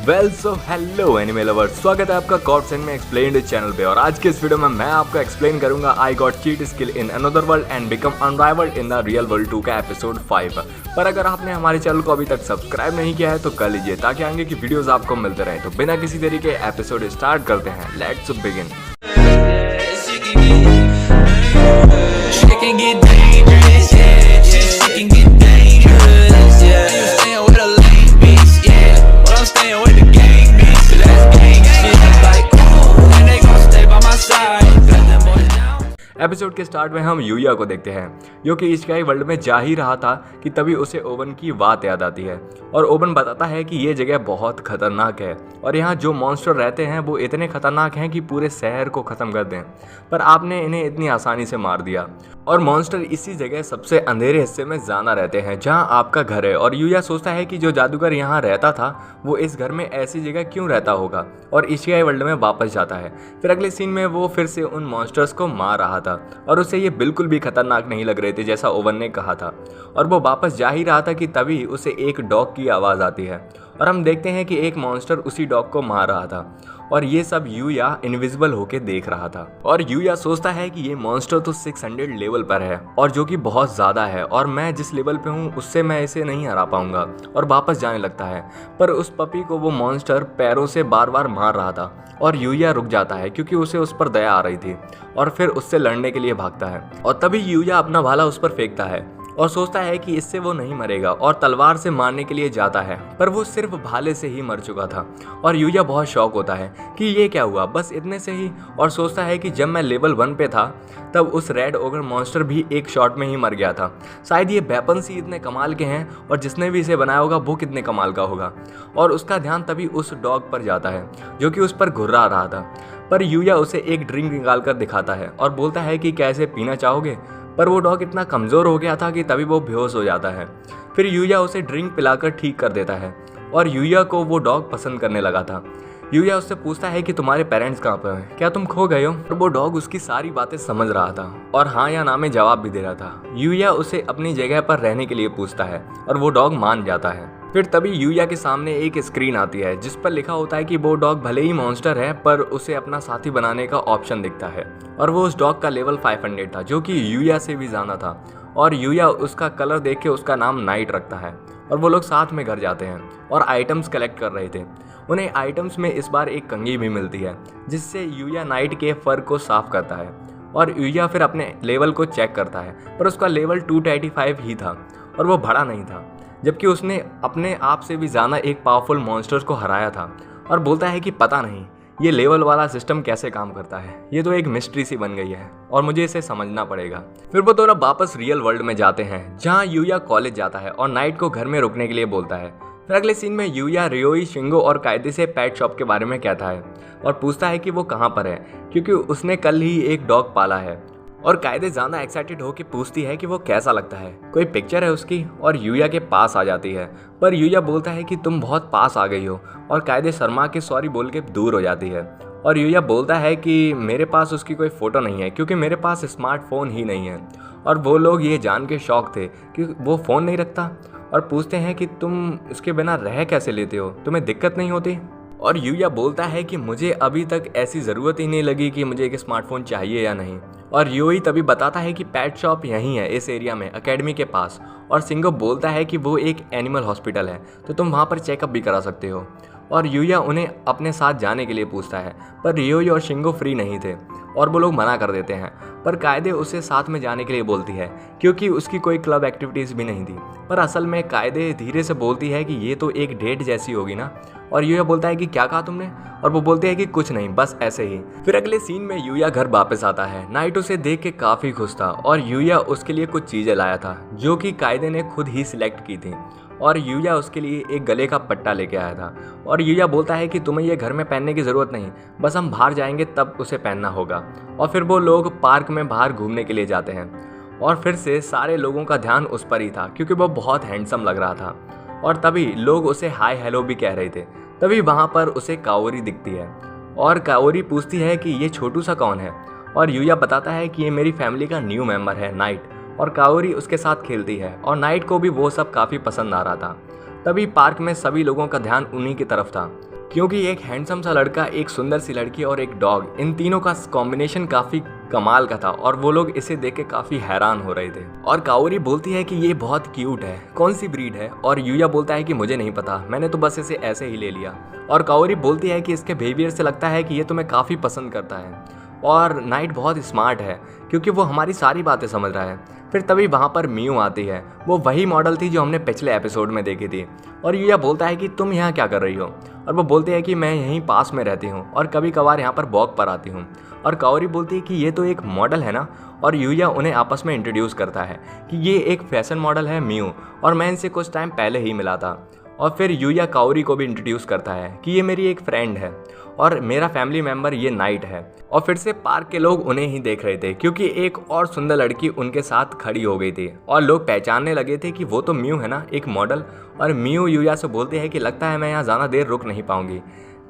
So hello anime lovers, स्वागत है आपका कॉर्ड्स में एक्सप्लेन्ड चैनल पे। और आज के इस वीडियो में मैं आपको एक्सप्लेन करूंगा I got cheat skill in another world and become unrivalled in the real world 2 का एपिसोड 5। पर अगर आपने हमारे चैनल को अभी तक सब्सक्राइब नहीं किया है तो कर लीजिए ताकि आगे की वीडियोस आपको मिलते रहे। तो बिना किसी देरी के एपिसोड स्टार्ट करते हैं। Let's begin. एपिसोड के स्टार्ट में हम यूया को देखते हैं जो कि इशिकाई वर्ल्ड में जा ही रहा था कि तभी उसे ओवन की बात याद आती है। और ओवन बताता है कि ये जगह बहुत खतरनाक है और यहाँ जो मॉन्स्टर रहते हैं वो इतने खतरनाक हैं कि पूरे शहर को ख़त्म कर दें, पर आपने इन्हें इतनी आसानी से मार दिया। और मॉन्स्टर इसी जगह सबसे अंधेरे हिस्से में ज़्यादा रहते हैं जहाँ आपका घर है। और यूया सोचता है कि जो जादूगर यहाँ रहता था वो इस घर में ऐसी जगह क्यों रहता होगा और इशिकाई वर्ल्ड में वापस जाता है। फिर अगले सीन में वो फिर से उन मॉन्स्टर्स को मार रहा था और उसे ये बिल्कुल भी खतरनाक नहीं लग रहे थे जैसा ओवन ने कहा था। और वो वापस जा ही रहा था कि तभी उसे एक डॉग की आवाज़ आती है और हम देखते हैं कि एक मॉन्स्टर उसी डॉग को मार रहा था। और ये सब यूया इनविजिबल होके देख रहा था। और यूया सोचता है कि ये मॉन्स्टर तो 600 लेवल पर है और जो कि बहुत ज़्यादा है और मैं जिस लेवल पे हूँ उससे मैं इसे नहीं हरा पाऊंगा। और वापस जाने लगता है, पर उस पपी को वो मॉन्स्टर पैरों से बार बार मार रहा था। और यूया रुक जाता है क्योंकि उसे उस पर दया आ रही थी और फिर उससे लड़ने के लिए भागता है। और तभी यूया अपना भाला उस पर फेंकता है और सोचता है कि इससे वो नहीं मरेगा और तलवार से मारने के लिए जाता है, पर वो सिर्फ भाले से ही मर चुका था। और यूया बहुत शॉक होता है कि ये क्या हुआ, बस इतने से ही। और सोचता है कि जब मैं लेवल 1 पे था तब उस रेड ओगर मॉन्स्टर भी एक शॉट में ही मर गया था। शायद ये वेपन्स ही इतने कमाल के हैं और जिसने भी इसे बनाया होगा वो कितने कमाल का होगा। और उसका ध्यान तभी उस डॉग पर जाता है जो कि उस पर घुर्रा रहा था। पर यूया उसे एक ड्रिंक निकाल कर दिखाता है और बोलता है कि क्या इसे पीना चाहोगे, पर वो डॉग इतना कमज़ोर हो गया था कि तभी वो बेहोश हो जाता है। फिर यूया उसे ड्रिंक पिलाकर ठीक कर देता है और यूया को वो डॉग पसंद करने लगा था। यूया उससे पूछता है कि तुम्हारे पेरेंट्स कहाँ पर हैं, क्या तुम खो गए हो। और वो डॉग उसकी सारी बातें समझ रहा था और हाँ या ना में जवाब भी दे रहा था। यूया उसे अपनी जगह पर रहने के लिए पूछता है और वो डॉग मान जाता है। फिर तभी यूया के सामने एक स्क्रीन आती है जिस पर लिखा होता है कि वो डॉग भले ही मॉन्स्टर है पर उसे अपना साथी बनाने का ऑप्शन दिखता है। और वो उस डॉग का लेवल 500 था जो कि यूया से भी ज़्यादा था। और यूया उसका कलर देख के उसका नाम नाइट रखता है। और वो लोग साथ में घर जाते हैं और आइटम्स कलेक्ट कर रहे थे। उन्हें आइटम्स में इस बार एक कंघी भी मिलती है जिससे यूया नाइट के फर को साफ करता है। और यूया फिर अपने लेवल को चेक करता है, पर उसका लेवल 285 ही था और वो बड़ा नहीं था, जबकि उसने अपने आप से भी ज़्यादा एक पावरफुल मॉन्स्टर्स को हराया था। और बोलता है कि पता नहीं ये लेवल वाला सिस्टम कैसे काम करता है, ये तो एक मिस्ट्री सी बन गई है और मुझे इसे समझना पड़ेगा। फिर वो दोनों वापस रियल वर्ल्ड में जाते हैं जहाँ यूया कॉलेज जाता है और नाइट को घर में रुकने के लिए बोलता है। फिर अगले सीन में यूया रियोई, शिंगो और कायदे से पेट शॉप के बारे में कहता है और पूछता है कि वो कहाँ पर है क्योंकि उसने कल ही एक डॉग पाला है। और कायदे ज़्यादा एक्साइटेड होकर पूछती है कि वो कैसा लगता है, कोई पिक्चर है उसकी। और यूया के पास आ जाती है, पर यूया बोलता है कि तुम बहुत पास आ गई हो। और कायदे शर्मा के सॉरी बोल के दूर हो जाती है। और यूया बोलता है कि मेरे पास उसकी कोई फ़ोटो नहीं है क्योंकि मेरे पास स्मार्टफोन ही नहीं है। और वो लोग ये जान के शौक थे कि वो फ़ोन नहीं रखता और पूछते हैं कि तुम इसके बिना रह कैसे लेते हो, तुम्हें दिक्कत नहीं होती। और यूया बोलता है कि मुझे अभी तक ऐसी ज़रूरत ही नहीं लगी कि मुझे एक स्मार्टफोन चाहिए या नहीं। और यूई तभी बताता है कि पेट शॉप यहीं है इस एरिया में, एकेडमी के पास। और शिंगो बोलता है कि वो एक एनिमल हॉस्पिटल है तो तुम वहाँ पर चेकअप भी करा सकते हो। और यूया उन्हें अपने साथ जाने के लिए पूछता है, पर रियोई और शिंगो फ्री नहीं थे और वो लोग मना कर देते हैं। पर कायदे उसे साथ में जाने के लिए बोलती है क्योंकि उसकी कोई क्लब एक्टिविटीज़ भी नहीं थी। पर असल में कायदे धीरे से बोलती है कि ये तो एक डेट जैसी होगी ना। और यूया बोलता है कि क्या कहा तुमने, और वो बोलते हैं कि कुछ नहीं, बस ऐसे ही। फिर अगले सीन में यूया घर वापस आता है। नाइट उसे देख के काफ़ी खुश था और यूया उसके लिए कुछ चीज़ें लाया था जो कि कायदे ने खुद ही सिलेक्ट की थी। और यूया उसके लिए एक गले का पट्टा लेके आया था। और यूया बोलता है कि तुम्हें ये घर में पहनने की ज़रूरत नहीं, बस हम बाहर जाएंगे तब उसे पहनना होगा। और फिर वो लोग पार्क में बाहर घूमने के लिए जाते हैं और फिर से सारे लोगों का ध्यान उस पर ही था क्योंकि वो बहुत हैंडसम लग रहा था। और तभी लोग उसे हाय हेलो भी कह रहे थे। तभी वहाँ पर उसे काओरी दिखती है और काओरी पूछती है कि ये छोटू सा कौन है। और यूया बताता है कि ये मेरी फैमिली का न्यू मेंबर है नाइट। और काओरी उसके साथ खेलती है और नाइट को भी वो सब काफ़ी पसंद आ रहा था। तभी पार्क में सभी लोगों का ध्यान उन्हीं की तरफ था, क्योंकि एक हैंडसम सा लड़का, एक सुंदर सी लड़की और एक डॉग, इन तीनों का कॉम्बिनेशन काफी कमाल का था और वो लोग इसे देख के काफी हैरान हो रहे थे। और काओरी बोलती है कि ये बहुत क्यूट है, कौन सी ब्रीड है? और यूया बोलता है कि मुझे नहीं पता, मैंने तो बस इसे ऐसे ही ले लिया। और काओरी बोलती है कि इसके बिहेवियर से लगता है कि ये तुम्हें काफी पसंद करता है। और नाइट बहुत स्मार्ट है क्योंकि वो हमारी सारी बातें समझ रहा है। फिर तभी वहाँ पर मियू आती है, वो वही मॉडल थी जो हमने पिछले एपिसोड में देखी थी। और यूया बोलता है कि तुम यहाँ क्या कर रही हो? और वो बोलती है कि मैं यहीं पास में रहती हूँ और कभी कभार यहाँ पर वॉक पर आती हूँ। और काओरी बोलती है कि ये तो एक मॉडल है ना। और यूया उन्हें आपस में इंट्रोड्यूस करता है कि ये एक फैशन मॉडल है मियू, और मैं इनसे कुछ टाइम पहले ही मिला था। और फिर यूया काओरी को भी इंट्रोड्यूस करता है कि ये मेरी एक फ्रेंड है और मेरा फैमिली मेम्बर ये नाइट है। और फिर से पार्क के लोग उन्हें ही देख रहे थे क्योंकि एक और सुंदर लड़की उनके साथ खड़ी हो गई थी और लोग पहचानने लगे थे कि वो तो मियू है ना, एक मॉडल। और मियू यूया से बोलते हैं कि लगता है मैं यहाँ ज़्यादा देर रुक नहीं पाऊंगी,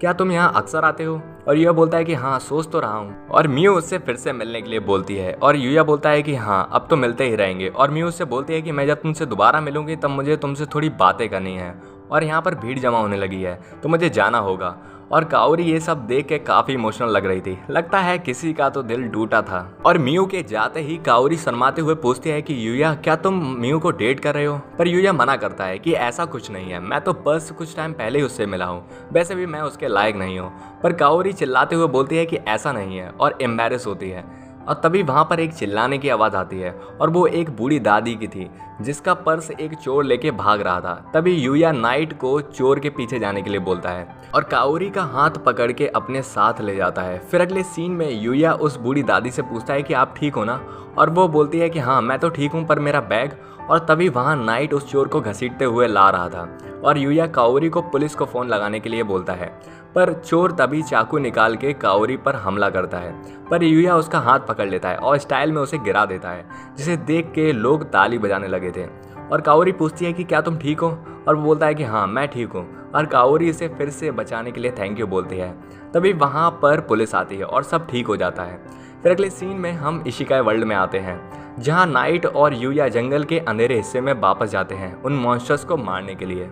क्या तुम यहाँ अक्सर आते हो? और यूया बोलता है कि हाँ, सोच तो रहा हूँ। और मियू उससे फिर से मिलने के लिए बोलती है और यूया बोलता है कि हाँ, अब तो मिलते ही रहेंगे। और मियू उससे बोलती है कि मैं जब तुमसे दोबारा मिलूंगी तब मुझे तुमसे थोड़ी बातें करनी है और यहाँ पर भीड़ जमा होने लगी है तो मुझे जाना होगा। और काओरी ये सब देख के काफी इमोशनल लग रही थी, लगता है किसी का तो दिल टूटा था। और मियू के जाते ही काओरी शर्माते हुए पूछती है कि यूया, क्या तुम मियू को डेट कर रहे हो? पर यूया मना करता है कि ऐसा कुछ नहीं है, मैं तो बस कुछ टाइम पहले ही उससे मिला हूँ, वैसे भी मैं उसके लायक नहीं हूँ। पर काओरी चिल्लाते हुए बोलती है कि ऐसा नहीं है और एम्बैरेस होती है। और तभी वहाँ पर एक चिल्लाने की आवाज़ आती है और वो एक बूढ़ी दादी की थी जिसका पर्स एक चोर लेके भाग रहा था। तभी यूया नाइट को चोर के पीछे जाने के लिए बोलता है और काओरी का हाथ पकड़ के अपने साथ ले जाता है। फिर अगले सीन में यूया उस बूढ़ी दादी से पूछता है कि आप ठीक हो ना? और वो बोलती है कि हाँ, मैं तो ठीक हूँ, पर मेरा बैग। और तभी वहाँ नाइट उस चोर को घसीटते हुए ला रहा था और यूया काओरी को पुलिस को फ़ोन लगाने के लिए बोलता है। पर चोर तभी चाकू निकाल के काओरी पर हमला करता है, पर यूया उसका हाथ पकड़ लेता है और स्टाइल में उसे गिरा देता है, जिसे देख के लोग ताली बजाने लगे थे। और काओरी पूछती है कि क्या तुम ठीक हो? और वो बोलता है कि हाँ, मैं ठीक हूँ। और काओरी इसे फिर से बचाने के लिए थैंक यू बोलती है। तभी वहाँ पर पुलिस आती है और सब ठीक हो जाता है। फिर अगले सीन में हम इशिकाई वर्ल्ड में आते हैं जहाँ नाइट और यूया जंगल के अंधेरे हिस्से में वापस जाते हैं उन मॉन्स्टर्स को मारने के लिए।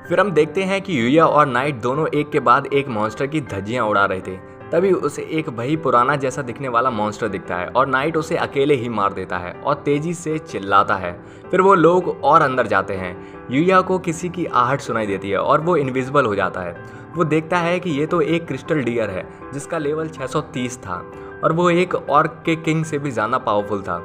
फिर हम देखते हैं कि यूया और नाइट दोनों एक के बाद एक मॉन्स्टर की धज्जियां उड़ा रहे थे। तभी उसे एक वही पुराना जैसा दिखने वाला मॉन्स्टर दिखता है और नाइट उसे अकेले ही मार देता है और तेजी से चिल्लाता है। फिर वो लोग और अंदर जाते हैं। यूया को किसी की आहट सुनाई देती है और वो इनविजिबल हो जाता है। वो देखता है कि ये तो एक क्रिस्टल डियर है जिसका लेवल 630 था और वो एक ऑर्क के किंग से भी ज़्यादा पावरफुल था।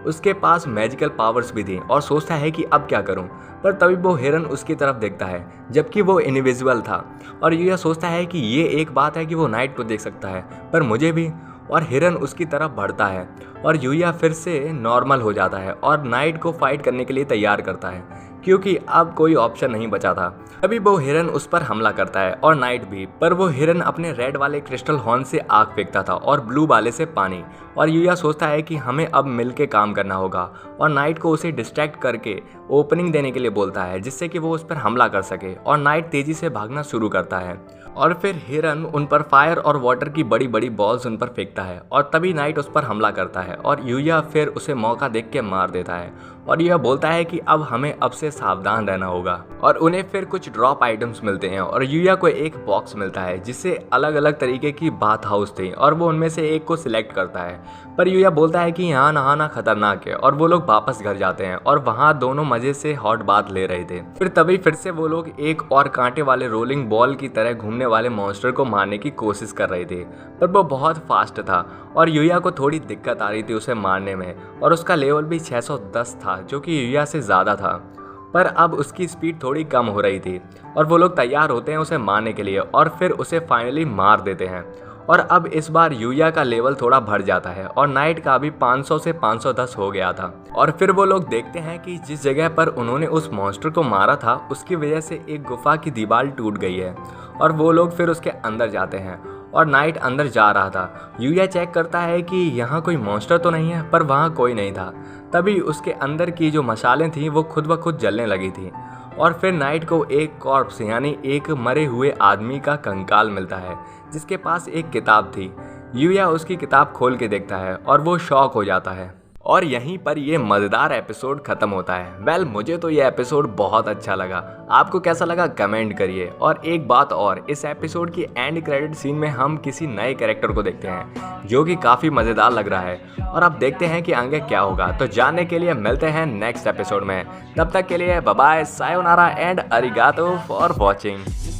उसके पास मैजिकल पावर्स भी थी और सोचता है कि अब क्या करूं। पर तभी वो हिरन उसकी तरफ देखता है जबकि वो इनविजिबल था। और यूया सोचता है कि ये एक बात है कि वो नाइट को देख सकता है, पर मुझे भी। और हिरन उसकी तरफ बढ़ता है और यूया फिर से नॉर्मल हो जाता है और नाइट को फाइट करने के लिए तैयार करता है क्योंकि अब कोई ऑप्शन नहीं बचा था। अभी वो हिरन उस पर हमला करता है और नाइट भी, पर वो हिरन अपने रेड वाले क्रिस्टल हॉर्न से आग फेंकता था और ब्लू वाले से पानी। और यूया सोचता है कि हमें अब मिलके काम करना होगा और नाइट को उसे डिस्ट्रैक्ट करके ओपनिंग देने के लिए बोलता है जिससे कि वो उस पर हमला कर सके। और नाइट तेजी से भागना शुरू करता है और फिर हिरन उन पर फायर और वाटर की बड़ी बड़ी बॉल्स उन पर फेंकता है और तभी नाइट उस पर हमला करता है और यूया फिर उसे मौका देख के मार देता है। और यह बोलता है कि अब हमें अब से सावधान रहना होगा। और उन्हें फिर कुछ ड्रॉप आइटम्स मिलते हैं और यूया को एक बॉक्स मिलता है जिससे अलग अलग तरीके की बाथ हाउस थी और वो उनमें से एक को सिलेक्ट करता है। पर यूया बोलता है कि यहाँ नहाना खतरनाक है और वो लोग वापस घर जाते हैं और वहाँ दोनों मजे से हॉट बाथ ले रहे थे। फिर तभी फिर से वो लोग एक और कांटे वाले रोलिंग बॉल की तरह घूमने वाले मॉन्स्टर को मारने की कोशिश कर रहे थे, पर वो बहुत फास्ट था और यूया को थोड़ी दिक्कत आ रही थी उसे मारने में। और उसका लेवल भी 610 था जो कि यूया से ज़्यादा था, पर अब उसकी स्पीड थोड़ी कम हो रही थी। और वो लोग तैयार होते हैं उसे मारने के लिए और फिर उसे फाइनली मार देते हैं। और अब इस बार यूया का लेवल थोड़ा बढ़ जाता है और नाइट का भी 500 से 510 हो गया था। और फिर वो लोग देखते हैं कि जिस जगह पर उन्होंने उस मॉन्स्टर को मारा था उसकी वजह से एक गुफा की दीवार टूट गई है और वो लोग फिर उसके अंदर जाते हैं और नाइट अंदर जा रहा था। यूया चेक करता है कि यहाँ कोई मॉन्स्टर तो नहीं है, पर वहाँ कोई नहीं था। तभी उसके अंदर की जो मशालें थीं वो खुद ब खुद जलने लगी थी और फिर नाइट को एक कॉर्प्स यानी एक मरे हुए आदमी का कंकाल मिलता है जिसके पास एक किताब थी। यूया उसकी किताब खोल के देखता है और वो शॉक हो जाता है और यहीं पर ये मज़ेदार एपिसोड ख़त्म होता है। वेल मुझे तो ये एपिसोड बहुत अच्छा लगा। आपको कैसा लगा कमेंट करिए। और एक बात और, इस एपिसोड की एंड क्रेडिट सीन में हम किसी नए कैरेक्टर को देखते हैं जो कि काफ़ी मज़ेदार लग रहा है। और अब देखते हैं कि आगे क्या होगा। तो जानने के लिए मिलते हैं नेक्स्ट एपिसोड में। तब तक के लिए बाय बाय, सायोनारा एंड अरिगातो फॉर वॉचिंग।